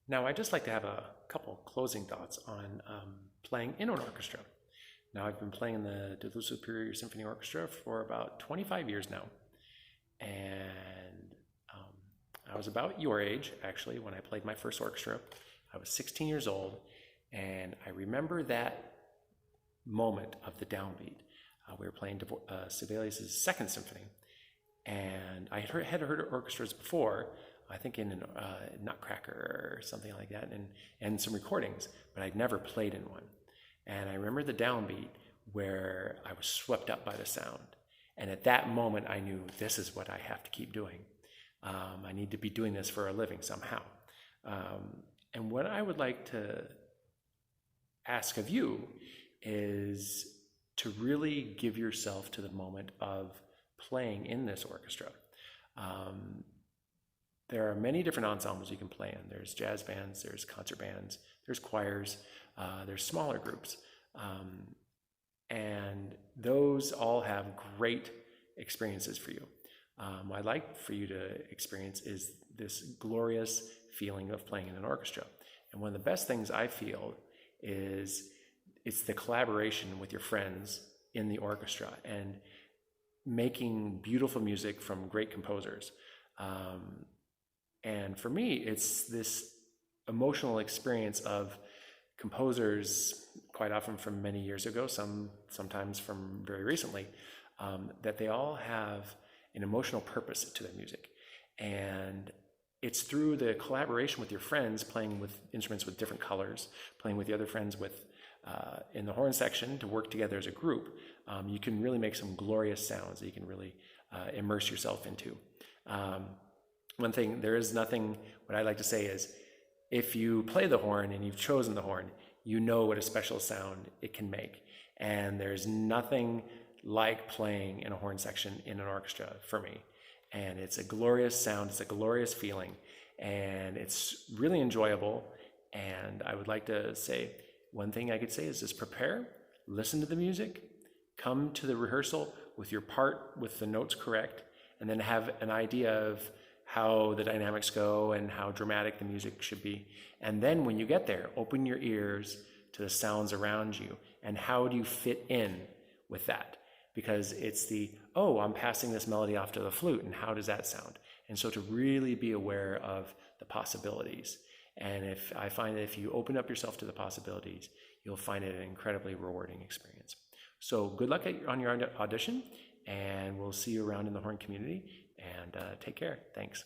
Now, I'd just like to have a couple closing thoughts on playing in an orchestra. Now, I've been playing in the Dsso Superior Symphony Orchestra for about 25 years now. And I was about your age, actually, when I played my first orchestra. I was 16 years old, and I remember that moment of the downbeat. We were playing Sibelius' Second Symphony, and I had heard orchestras before, I think in Nutcracker or something like that, and some recordings, but I'd never played in one. And I remember the downbeat where I was swept up by the sound. And at that moment, I knew this is what I have to keep doing. I need to be doing this for a living somehow. And what I would like to ask of you is to really give yourself to the moment of playing in this orchestra. There are many different ensembles you can play in. There's jazz bands, there's concert bands, there's choirs, there's smaller groups. And those all have great experiences for you. What I'd like for you to experience is this glorious feeling of playing in an orchestra. And one of the best things I feel is it's the collaboration with your friends in the orchestra and making beautiful music from great composers. And for me, it's this emotional experience of composers, quite often from many years ago, sometimes from very recently, that they all have an emotional purpose to their music. And it's through the collaboration with your friends, playing with instruments with different colors, playing with the other friends with in the horn section to work together as a group, you can really make some glorious sounds that you can really immerse yourself into. One thing, there is nothing, what I like to say is, if you play the horn and you've chosen the horn, you know what a special sound it can make. And there's nothing like playing in a horn section in an orchestra for me. And it's a glorious sound, it's a glorious feeling, and it's really enjoyable. And I would like to say, one thing I could say is just prepare, listen to the music, come to the rehearsal with your part, with the notes correct, and then have an idea of how the dynamics go and how dramatic the music should be. And then when you get there, open your ears to the sounds around you and how do you fit in with that? Because it's I'm passing this melody off to the flute, and how does that sound? And so to really be aware of the possibilities. And I find that if you open up yourself to the possibilities, you'll find it an incredibly rewarding experience. So good luck on your audition, and we'll see you around in the horn community, and take care. Thanks.